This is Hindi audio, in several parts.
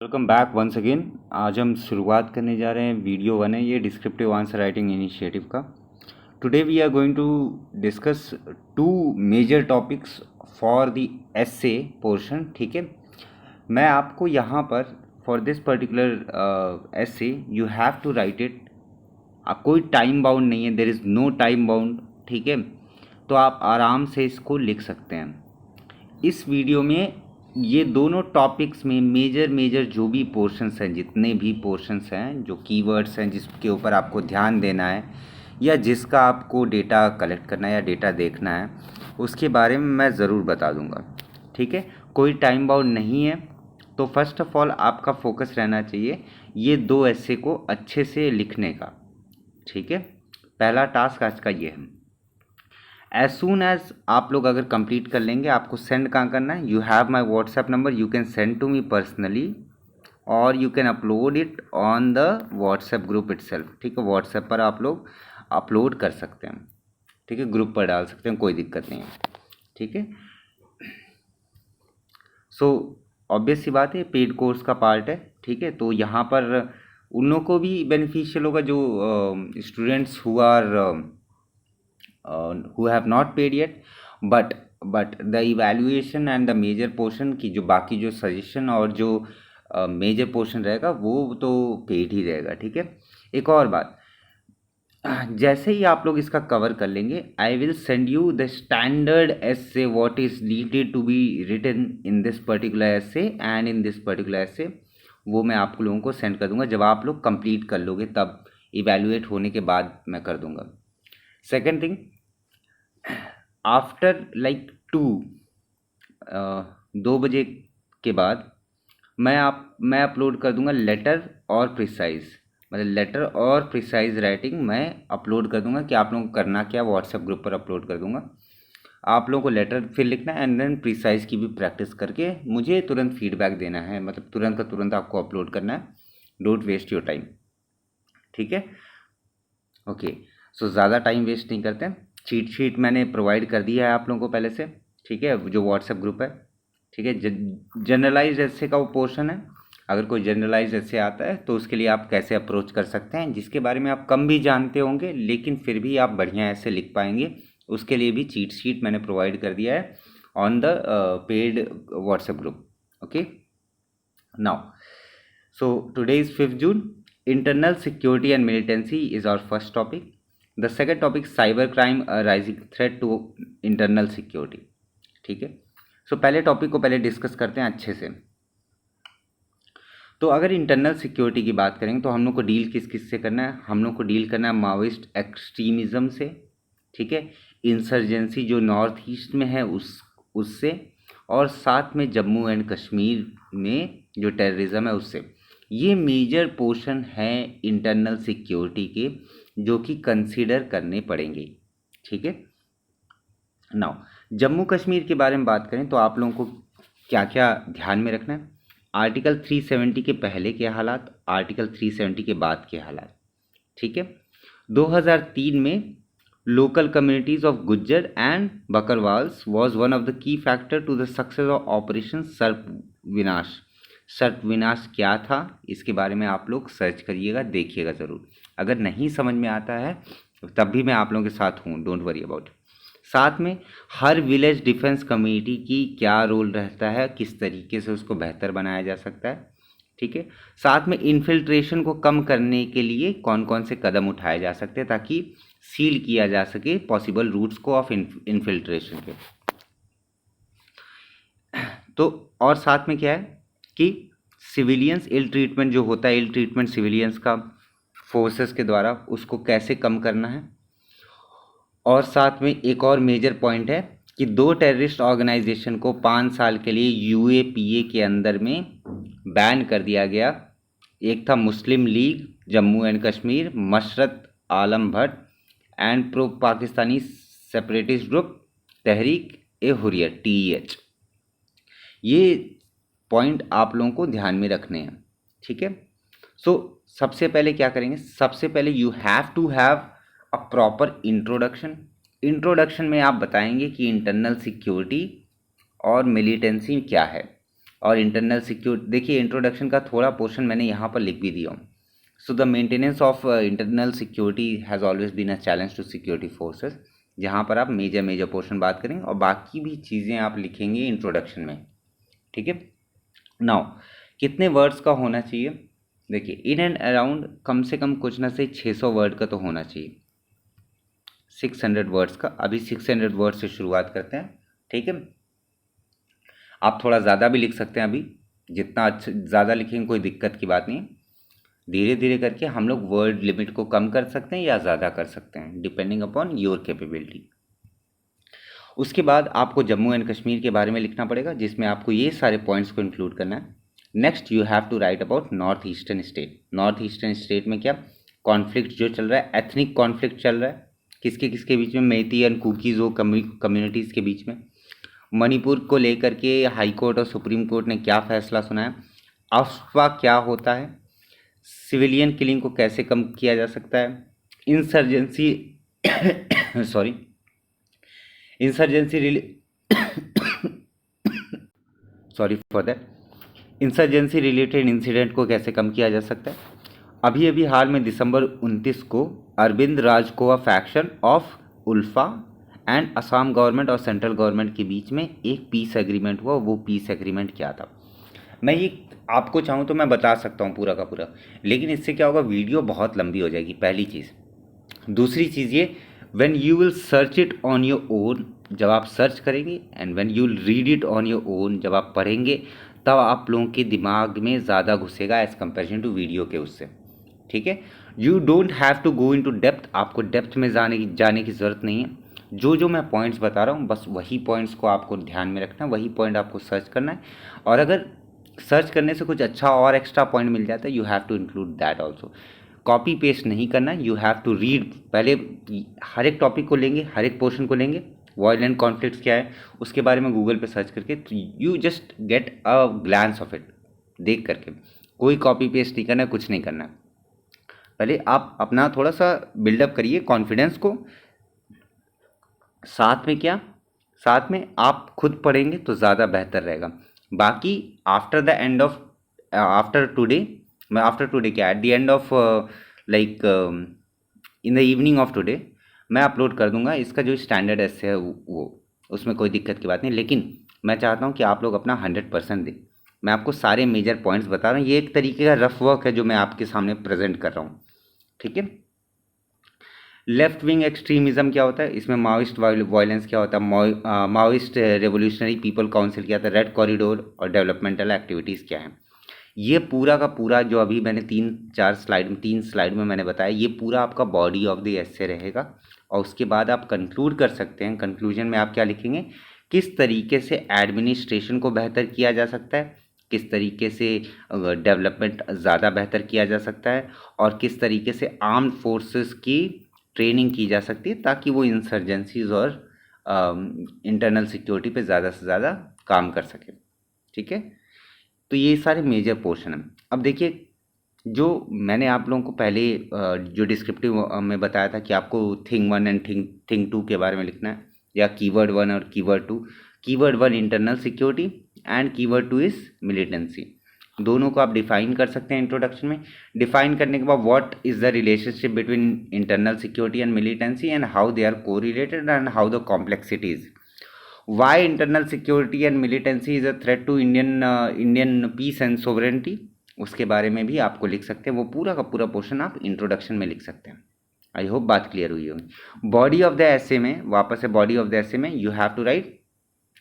Welcome back once again. आज हम शुरुआत करने जा रहे हैं, वीडियो 1 है ये डिस्क्रिप्टिव आंसर राइटिंग इनिशिएटिव का। Today we are going to discuss two major topics for the essay portion. ठीक है, मैं आपको यहाँ पर for this particular essay you have to write it. कोई टाइम बाउंड नहीं है, there is no time bound. ठीक है, तो आप आराम से इसको लिख सकते हैं। इस वीडियो में ये दोनों टॉपिक्स में मेजर जो भी पोर्शंस हैं, जितने भी पोर्शंस हैं, जो कीवर्ड्स हैं जिसके ऊपर आपको ध्यान देना है या जिसका आपको डेटा कलेक्ट करना है या डेटा देखना है, उसके बारे में मैं ज़रूर बता दूंगा। ठीक है, कोई टाइम बाउंड नहीं है। तो फर्स्ट ऑफ ऑल आपका फोकस रहना चाहिए ये दो ऐसे को अच्छे से लिखने का। ठीक है, पहला टास्क आज का ये है। एज सुन एज आप लोग अगर कंप्लीट कर लेंगे, आपको सेंड कहाँ करना है, you have my WhatsApp number, you can send to me personally और you can upload it on the WhatsApp group itself. ठीक है, व्हाट्सएप पर आप लोग अपलोड कर सकते हैं। ठीक है, ग्रुप पर डाल सकते हैं, कोई दिक्कत नहीं है। ठीक है, सो ऑब्वियस सी बात है, पेड कोर्स का पार्ट है। ठीक है, तो यहाँ पर उन लोगों को भी बेनिफिशियल होगा जो students who have not paid yet, but the evaluation and the major portion की जो बाकी जो सजेशन और जो मेजर पोर्शन रहेगा वो तो पेड ही रहेगा। ठीक है, एक और बात, जैसे ही आप लोग इसका कवर कर लेंगे, I will send you the standard essay what is needed to be written in this particular essay and in this particular essay. वो मैं आप लोगों को सेंड कर दूंगा जब आप लोग कंप्लीट कर लोगे, तब इवैल्यूएट होने के बाद मैं कर दूंगा। सेकेंड थिंग, आफ्टर लाइक 2 बजे के बाद मैं अपलोड कर दूंगा लेटर और प्रिसाइज, मतलब लेटर और प्रिसाइज राइटिंग मैं अपलोड कर दूंगा कि आप लोगों को करना क्या, व्हाट्सएप ग्रुप पर अपलोड कर दूंगा। आप लोगों को लेटर फिर लिखना है एंड देन प्रिसाइज की भी प्रैक्टिस करके मुझे तुरंत फीडबैक देना है, मतलब तुरंत का तुरंत आपको अपलोड करना है। Don't waste your time. ठीक है, ओके, सो ज़्यादा टाइम वेस्ट नहीं करते हैं। चीट शीट मैंने प्रोवाइड कर दिया है आप लोगों को पहले से। ठीक है, जो व्हाट्सएप ग्रुप है। ठीक है, जनरलाइज ऐसे का वो पोर्शन है। अगर कोई जनरलाइज ऐसे आता है तो उसके लिए आप कैसे अप्रोच कर सकते हैं, जिसके बारे में आप कम भी जानते होंगे लेकिन फिर भी आप बढ़िया ऐसे लिख पाएंगे, उसके लिए भी चीट शीट मैंने प्रोवाइड कर दिया है on the paid WhatsApp group. Okay, now so today is 5th June. Internal security and militancy is our first topic. The second topic, cyber crime, a rising threat to internal security. ठीक है, सो पहले टॉपिक को पहले डिस्कस करते हैं अच्छे से। तो अगर इंटरनल सिक्योरिटी की बात करेंगे तो हम लोग को डील किस से करना है, हम लोग को डील करना है माओइस्ट एक्सट्रीमिज़म से। ठीक है, इंसर्जेंसी जो नॉर्थ ईस्ट में है उससे, और साथ में जम्मू एंड कश्मीर में जो टेररिज्म है उससे। ये मेजर पोर्शन है इंटरनल सिक्योरिटी के जो कि कंसीडर करने पड़ेंगे। ठीक है, नाउ जम्मू कश्मीर के बारे में बात करें तो आप लोगों को क्या क्या ध्यान में रखना है। आर्टिकल 370 के पहले के हालात, आर्टिकल 370 के बाद के हालात। ठीक है, 2003 में local communities of Gujjar and Bakarwals was one of the key factor to the success of operation Sarp Vinash. सर्प विनाश क्या था, इसके बारे में आप लोग सर्च करिएगा, देखिएगा ज़रूर। अगर नहीं समझ में आता है तब भी मैं आप लोगों के साथ हूँ, डोंट वरी अबाउट। साथ में हर विलेज डिफेंस कम्युनिटी की क्या रोल रहता है, किस तरीके से उसको बेहतर बनाया जा सकता है। ठीक है, साथ में इन्फिल्ट्रेशन को कम करने के लिए कौन कौन से कदम उठाए जा सकते हैं ताकि सील किया जा सके पॉसिबल रूट्स को ऑफ इन्फिल्ट्रेशन के। तो और साथ में क्या है कि सिविलियंस इल ट्रीटमेंट जो होता है, इल ट्रीटमेंट सिविलियंस का फोर्सेस के द्वारा, उसको कैसे कम करना है। और साथ में एक और मेजर पॉइंट है कि 2 टेररिस्ट ऑर्गेनाइजेशन को 5 साल के लिए यूएपीए के अंदर में बैन कर दिया गया। एक था Muslim league Jammu and Kashmir, Masarat Alam Bhat, and pro Pakistani separatist group Tehreek e Hurriyat TEH। ये पॉइंट आप लोगों को ध्यान में रखने हैं। ठीक है, सो सबसे पहले क्या करेंगे, सबसे पहले you have to have a proper introduction. Introduction में आप बताएंगे कि इंटरनल सिक्योरिटी और मिलिटेंसी क्या है। और इंटरनल सिक्योरिटी, देखिए इंट्रोडक्शन का थोड़ा पोर्शन मैंने यहाँ पर लिख भी दिया हूँ। So the maintenance of internal security has always been a challenge to security forces, जहाँ पर आप मेजर पोर्शन बात करेंगे और बाकी भी चीज़ें आप लिखेंगे इंट्रोडक्शन में, ठीक है। नाउ कितने वर्ड्स का होना चाहिए, देखिए इन एंड अराउंड कम से कम कुछ ना से 600 वर्ड का तो होना चाहिए, 600 वर्ड्स का। अभी 600 वर्ड से शुरुआत करते हैं, ठीक है। आप थोड़ा ज़्यादा भी लिख सकते हैं, अभी जितना अच्छा ज़्यादा लिखेंगे कोई दिक्कत की बात नहीं है। धीरे धीरे करके हम लोग वर्ड लिमिट को कम कर सकते हैं या ज़्यादा कर सकते हैं, डिपेंडिंग अपॉन योर कैपेबिलिटी। उसके बाद आपको जम्मू एंड कश्मीर के बारे में लिखना पड़ेगा, जिसमें आपको ये सारे पॉइंट्स को इंक्लूड करना है। Next you have to write about north eastern state. North eastern state में क्या कॉन्फ्लिक्ट जो चल रहा है, एथनिक कॉन्फ्लिक्ट चल रहा है, किसके किसके बीच में, मेती एंड कुकीज़ वो कम्युनिटीज़ के बीच में। मणिपुर को लेकर के हाई कोर्ट और सुप्रीम कोर्ट ने क्या फैसला सुनाया, अफवाह क्या होता है, सिविलियन किलिंग को कैसे कम किया जा सकता है, insurgency sorry sorry for that, insurgency related incident को कैसे कम किया जा सकता है। अभी अभी हाल में दिसंबर 29 को Arvind Rajkhowa faction of ULFA and Assam government और सेंट्रल गवर्नमेंट के बीच में एक पीस एग्रीमेंट हुआ। वो पीस एग्रीमेंट क्या था, मैं ये आपको चाहूँ तो मैं बता सकता हूँ पूरा का पूरा, लेकिन इससे क्या होगा, वीडियो बहुत लंबी हो जाएगी, पहली चीज़। दूसरी चीज़ ये, when you will search it on your own, जब आप सर्च करेंगे, and when you will read it on your own, जब आप पढ़ेंगे, तब आप लोगों के दिमाग में ज़्यादा घुसेगा एज़ कम्पेरिजन टू वीडियो के उससे, ठीक है। You don't have to go in to depth, आपको डेप्थ में जाने की ज़रूरत नहीं है। जो मैं पॉइंट्स बता रहा हूँ बस वही पॉइंट्स को आपको ध्यान में रखना है, वही पॉइंट आपको सर्च करना है। और अगर सर्च करने से कुछ अच्छा और एक्स्ट्रा पॉइंट मिल जाता है, you have to include that also. Copy paste नहीं करना, यू हैव टू रीड। पहले हर एक टॉपिक को लेंगे, हर एक पोर्शन को लेंगे, वायलेंट कॉन्फ्लिक्ट्स क्या है उसके बारे में गूगल पे सर्च करके you just get a glance of it, देख करके। कोई कॉपी पेस्ट नहीं करना, कुछ नहीं करना। पहले आप अपना थोड़ा सा बिल्डअप करिए कॉन्फिडेंस को। साथ में क्या, साथ में आप खुद पढ़ेंगे तो ज़्यादा बेहतर रहेगा। बाकी after the end of after today, मैं आफ्टर टुडे क्या, at the end of like in the evening of today मैं अपलोड कर दूंगा इसका जो स्टैंडर्ड एसे है वो, उसमें कोई दिक्कत की बात नहीं। लेकिन मैं चाहता हूँ कि आप लोग अपना 100% दें। मैं आपको सारे मेजर पॉइंट्स बता रहा हूँ, ये एक तरीके का रफ वर्क है जो मैं आपके सामने प्रेजेंट कर रहा हूँ, ठीक है। लेफ्ट विंग एक्सट्रीमिज़म क्या होता है, इसमें माओइस्ट वायलेंस क्या होता है, माओइस्ट रेवोल्यूशनरी पीपल काउंसिल क्या होता है, रेड कॉरिडोर और डेवलपमेंटल एक्टिविटीज़ क्या है। ये पूरा का पूरा जो अभी मैंने 3 स्लाइड में मैंने बताया, ये पूरा आपका बॉडी ऑफ द एसे रहेगा। और उसके बाद आप कंक्लूड कर सकते हैं। कंक्लूजन में आप क्या लिखेंगे, किस तरीके से एडमिनिस्ट्रेशन को बेहतर किया जा सकता है, किस तरीके से डेवलपमेंट ज़्यादा बेहतर किया जा सकता है, और किस तरीके से आर्म्ड फोर्सेस की ट्रेनिंग की जा सकती है ताकि वो इंसर्जेंसीज और इंटरनल सिक्योरिटी पे ज़्यादा से ज़्यादा काम कर सके, ठीक है। तो ये सारे मेजर पोर्शन हैं। अब देखिए, जो मैंने आप लोगों को पहले जो डिस्क्रिप्टिव में बताया था कि आपको थिंग 1 एंड थिंग 2 के बारे में लिखना है, या कीवर्ड 1 और keyword 2। Keyword 1 internal security and keyword 2 is militancy. दोनों को आप डिफाइन कर सकते हैं इंट्रोडक्शन में। डिफाइन करने के बाद what is the relationship between internal security and militancy and how they are correlated and how the complexity is, why internal security and militancy is a threat to Indian peace and sovereignty, उसके बारे में भी आपको लिख सकते हैं। वो पूरा का पूरा पोर्शन आप इंट्रोडक्शन में लिख सकते हैं। आई होप बात क्लियर हुई होगी। बॉडी ऑफ द एसे में, वापस से बॉडी ऑफ द एसे में you have to write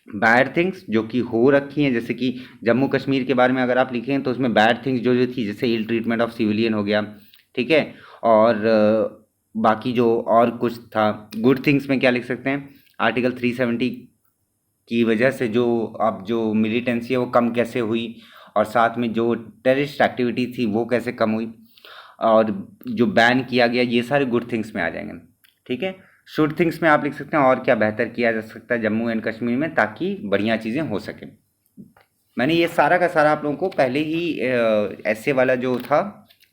bad things जो कि हो रखी हैं, जैसे कि जम्मू कश्मीर के बारे में अगर आप लिखें तो उसमें बैड थिंग्स जो थी, जैसे इल ट्रीटमेंट ऑफ सिविलियन हो गया, ठीक है। और बाकी जो और कुछ था, गुड थिंग्स में क्या लिख सकते हैं, आर्टिकल 370 की वजह से जो अब जो मिलिटेंसी है वो कम कैसे हुई, और साथ में जो टेररिस्ट एक्टिविटी थी वो कैसे कम हुई, और जो बैन किया गया, ये सारे गुड थिंग्स में आ जाएंगे, ठीक है। शुड थिंग्स में आप लिख सकते हैं और क्या बेहतर किया जा सकता है जम्मू एंड कश्मीर में ताकि बढ़िया चीज़ें हो सकें। मैंने ये सारा का सारा आप लोगों को पहले ही ऐसे वाला जो था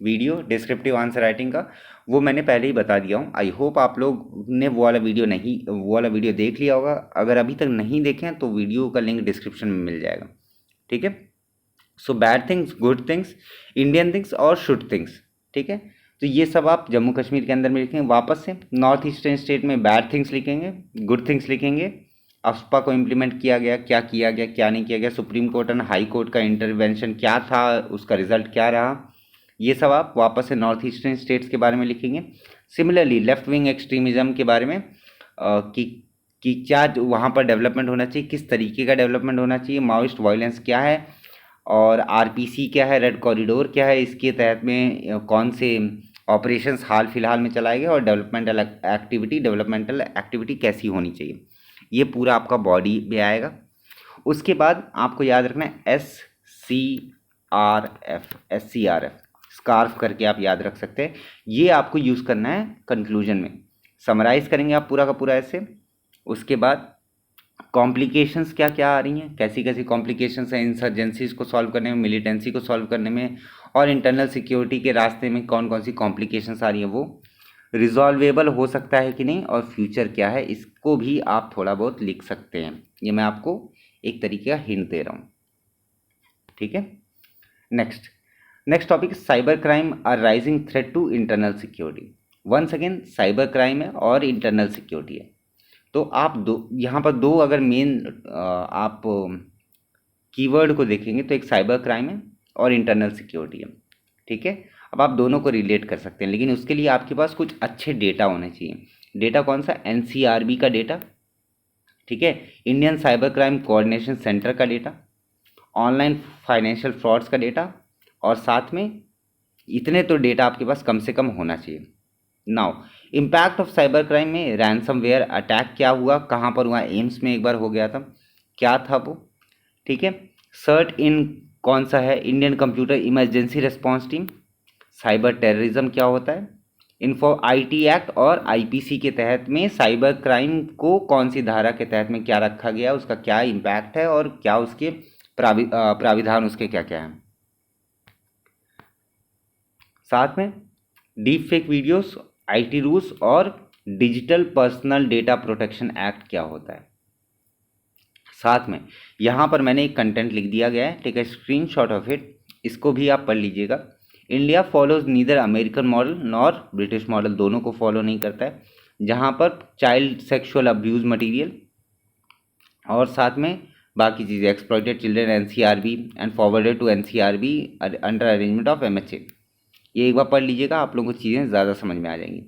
वीडियो डिस्क्रिप्टिव आंसर राइटिंग का, वो मैंने पहले ही बता दिया हूँ। आई होप आप लोग ने वो वाला वीडियो देख लिया होगा। अगर अभी तक नहीं देखें तो वीडियो का लिंक डिस्क्रिप्शन में मिल जाएगा, ठीक है। So bad things, good things, Indian things और शुड थिंग्स, ठीक है। तो ये सब आप जम्मू कश्मीर के अंदर में लिखेंगे। वापस से नॉर्थ ईस्टर्न स्टेट में बैड थिंग्स लिखेंगे, गुड थिंग्स लिखेंगे, अफ्स्पा को इम्प्लीमेंट किया गया, क्या किया गया, क्या नहीं किया गया, supreme court and high court का इंटरवेंशन क्या था, उसका रिजल्ट क्या रहा, ये सब आप वापस से नॉर्थ ईस्टर्न स्टेट्स के बारे में लिखेंगे। सिमिलरली लेफ्ट विंग एक्सट्रीमिज्म के बारे में कि क्या वहाँ पर डेवलपमेंट होना चाहिए, किस तरीके का डेवलपमेंट होना चाहिए, माओइस्ट वायलेंस क्या है, और आरपीसी क्या है, रेड कॉरिडोर क्या है, इसके तहत में कौन से ऑपरेशंस हाल फिलहाल में चलाए गए, और डेवलपमेंटल एक्टिविटी कैसी होनी चाहिए, ये पूरा आपका बॉडी में आएगा। उसके बाद आपको याद रखना है SCRF, स्कार्फ करके आप याद रख सकते हैं। ये आपको यूज़ करना है कंक्लूजन में। समराइज करेंगे आप पूरा का पूरा ऐसे। उसके बाद कॉम्प्लिकेशंस क्या क्या आ रही हैं, कैसी कैसी कॉम्प्लिकेशंस हैं इंसर्जेंसीज को सॉल्व करने में, मिलिटेंसी को सॉल्व करने में, और इंटरनल सिक्योरिटी के रास्ते में कौन कौन सी कॉम्प्लिकेशंस आ रही हैं, वो रिजॉल्वेबल हो सकता है कि नहीं, और फ्यूचर क्या है, इसको भी आप थोड़ा बहुत लिख सकते हैं। ये मैं आपको एक तरीके का हिंट दे रहा हूँ, ठीक है। Next topic, cyber crime are rising threat to internal security. Once again cyber crime है और इंटरनल सिक्योरिटी है। तो आप यहाँ पर दो अगर मेन आप कीवर्ड को देखेंगे तो एक साइबर क्राइम है और इंटरनल सिक्योरिटी है, ठीक है। अब आप दोनों को रिलेट कर सकते हैं, लेकिन उसके लिए आपके पास कुछ अच्छे डेटा होने चाहिए। डेटा कौन सा, NCRB का डेटा, ठीक है, Indian cyber crime coordination centre का डेटा, ऑनलाइन फाइनेंशियल फ्रॉड्स का डेटा, और साथ में इतने तो डेटा आपके पास कम से कम होना चाहिए। Now impact of cyber crime में रैंसमवेयर अटैक क्या हुआ, कहाँ पर हुआ, एम्स में एक बार हो गया था, क्या था वो, ठीक है। सर्ट इन कौन सा है, Indian computer emergency response team. Cyber terrorism क्या होता है, इन्फो IT एक्ट और IPC के तहत में साइबर क्राइम को कौन सी धारा के तहत में क्या रखा गया, उसका क्या इम्पैक्ट है, और क्या उसके प्राविधान उसके क्या क्या हैं। साथ में deep fake videos, IT rules, और digital personal data protection act क्या होता है। साथ में यहाँ पर मैंने एक कंटेंट लिख दिया गया है, take a screenshot of it, इसको भी आप पढ़ लीजिएगा। India follows neither American model nor British model, दोनों को फॉलो नहीं करता है, जहाँ पर चाइल्ड सेक्सुअल अब्यूज़ मटीरियल और साथ में बाकी चीज़ें, exploited children NCRB and forwarded to NCRB under arrangement of MHA। ये एक बार पढ़ लीजिएगा, आप लोगों को चीज़ें ज़्यादा समझ में आ जाएंगी।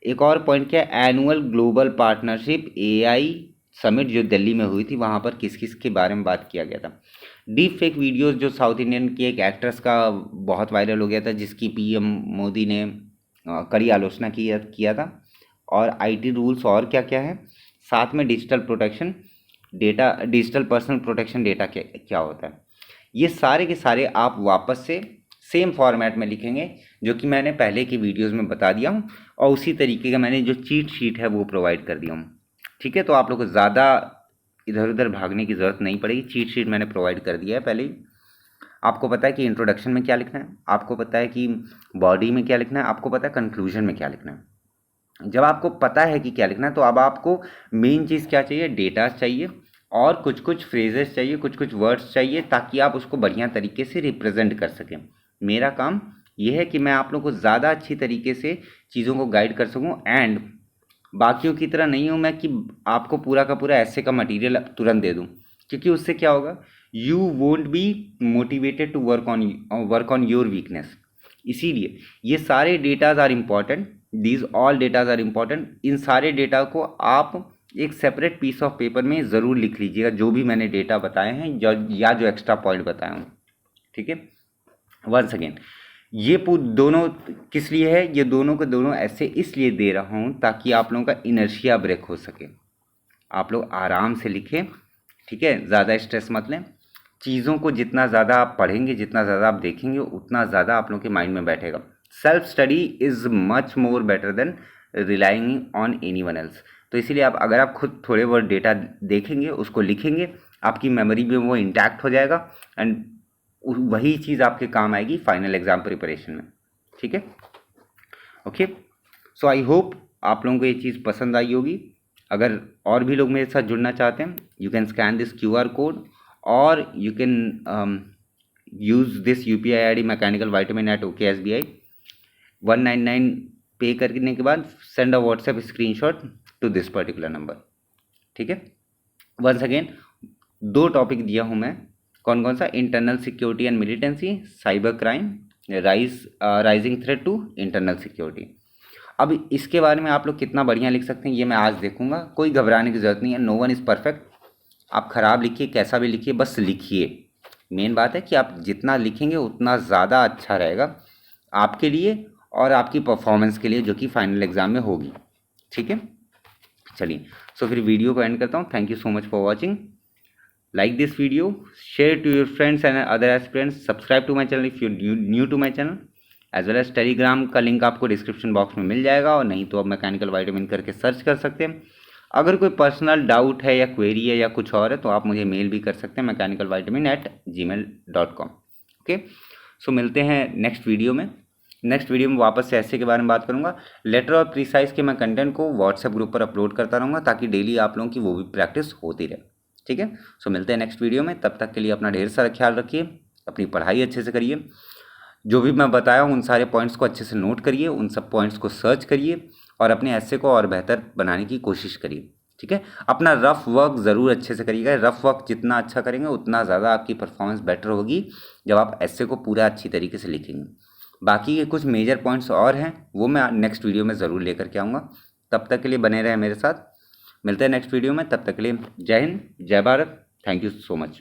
एक और पॉइंट क्या है, annual global partnership AI summit जो दिल्ली में हुई थी, वहाँ पर किस किस के बारे में बात किया गया था। डीप फेक वीडियोज़ जो साउथ इंडियन की एक एक्ट्रेस का बहुत वायरल हो गया था, जिसकी PM मोदी ने कड़ी आलोचना किया था, और IT रूल्स और क्या क्या है, साथ में डिजिटल पर्सनल प्रोटेक्शन डेटा क्या होता है। ये सारे के सारे आप वापस से सेम फॉर्मेट में लिखेंगे जो कि मैंने पहले की वीडियोस में बता दिया हूँ, और उसी तरीके का मैंने जो चीट शीट है वो प्रोवाइड कर दिया हूँ, ठीक है। तो आप लोग को ज़्यादा इधर उधर भागने की ज़रूरत नहीं पड़ेगी, चीट शीट मैंने प्रोवाइड कर दिया है पहले ही। आपको पता है कि इंट्रोडक्शन में क्या लिखना है, आपको पता है कि बॉडी में क्या लिखना है, आपको पता है कंक्लूजन में क्या लिखना है। जब आपको पता है कि क्या लिखना है, तो अब आपको मेन चीज़ क्या चाहिए, डेटा चाहिए, और कुछ कुछ फ्रेजेस चाहिए, कुछ कुछ वर्ड्स चाहिए, ताकि आप उसको बढ़िया तरीके से रिप्रेजेंट कर सकें। मेरा काम यह है कि मैं आप लोगों को ज़्यादा अच्छी तरीके से चीज़ों को गाइड कर सकूं, एंड बाकियों की तरह नहीं हूं मैं कि आपको पूरा का पूरा ऐसे का मटेरियल तुरंत दे दूं, क्योंकि उससे क्या होगा, you won't be motivated to work on your weakness. इसीलिए ये सारे datas are important, these all datas are important. इन सारे डेटा को आप एक सेपरेट पीस ऑफ पेपर में ज़रूर लिख लीजिएगा, जो भी मैंने डेटा बताए हैं या जो एक्स्ट्रा पॉइंट बताए हूँ, ठीक है। वंस अगेन, ये दोनों किस लिए है, ये दोनों के दोनों ऐसे इसलिए दे रहा हूँ ताकि आप लोगों का इनर्शिया ब्रेक हो सके, आप लोग आराम से लिखें, ठीक है। ज़्यादा स्ट्रेस मत लें, चीज़ों को जितना ज़्यादा आप पढ़ेंगे, जितना ज़्यादा आप देखेंगे, उतना ज़्यादा आप लोगों के माइंड में बैठेगा। Self study is much more better than relying on any one else. तो इसीलिए अगर आप खुद थोड़े बहुत डेटा देखेंगे, उसको लिखेंगे, आपकी मेमोरी में वो इंटैक्ट हो जाएगा, एंड वही चीज़ आपके काम आएगी फाइनल एग्जाम प्रिपरेशन में, ठीक है। ओके, सो आई होप आप लोगों को ये चीज़ पसंद आई होगी। अगर और भी लोग मेरे साथ जुड़ना चाहते हैं, you can scan this QR code, और use this UPI ID mechanical vitamin at OKSBI 199 pay करने के बाद send a WhatsApp screenshot to this particular number. ठीक है, वंस अगेन 2 टॉपिक दिया हूँ मैं, कौन कौन सा, internal security and militancy, cyber crime, rising threat to internal security. अब इसके बारे में आप लोग कितना बढ़िया लिख सकते हैं ये मैं आज देखूंगा। कोई घबराने की ज़रूरत नहीं है, नो वन इज़ परफेक्ट। आप खराब लिखिए, कैसा भी लिखिए, बस लिखिए। मेन बात है कि आप जितना लिखेंगे उतना ज़्यादा अच्छा रहेगा आपके लिए और आपकी परफॉर्मेंस के लिए, जो कि फाइनल एग्जाम में होगी। ठीक है, चलिए सो फिर वीडियो को एंड करता हूँ। Thank you so much for watching. Like this video, share to your friends and other aspirants, subscribe to my channel if you're new to my channel, as well as Telegram का लिंक आपको डिस्क्रिप्शन बॉक्स में मिल जाएगा, और नहीं तो आप मैकेनिकल वाइटामिन करके सर्च कर सकते हैं। अगर कोई पर्सनल डाउट है या क्वेरी है या कुछ और है तो आप मुझे मेल भी कर सकते हैं mechanicalvitamin@gmail.com। ओके, सो मिलते हैं नेक्स्ट वीडियो में। नेक्स्ट वीडियो में वापस से ऐसे के बारे में बात करूंगा। लेटर और प्रीसाइज के मैं कंटेंट को व्हाट्सएप ग्रुप पर अपलोड करता रहूँगा ताकि डेली आप लोगों की वो भी प्रैक्टिस होती रहे। ठीक है, सो मिलते हैं नेक्स्ट वीडियो में। तब तक के लिए अपना ढेर सारा ख्याल रखिए, अपनी पढ़ाई अच्छे से करिए, जो भी मैं बताया उन सारे पॉइंट्स को अच्छे से नोट करिए, उन सब पॉइंट्स को सर्च करिए और अपने ऐसे को और बेहतर बनाने की कोशिश करिए। ठीक है, अपना रफ वर्क ज़रूर अच्छे से करिएगा। रफ वर्क जितना अच्छा करेंगे उतना ज़्यादा आपकी परफॉर्मेंस बेटर होगी जब आप ऐसे को पूरा अच्छी तरीके से लिखेंगे। बाकी के कुछ मेजर पॉइंट्स और हैं वो मैं नेक्स्ट वीडियो में ज़रूर लेकर के आऊँगा। तब तक के लिए बने रहें मेरे साथ। मिलते हैं नेक्स्ट वीडियो में, तब तक के लिए जय हिंद, जय Bharat, thank you so much.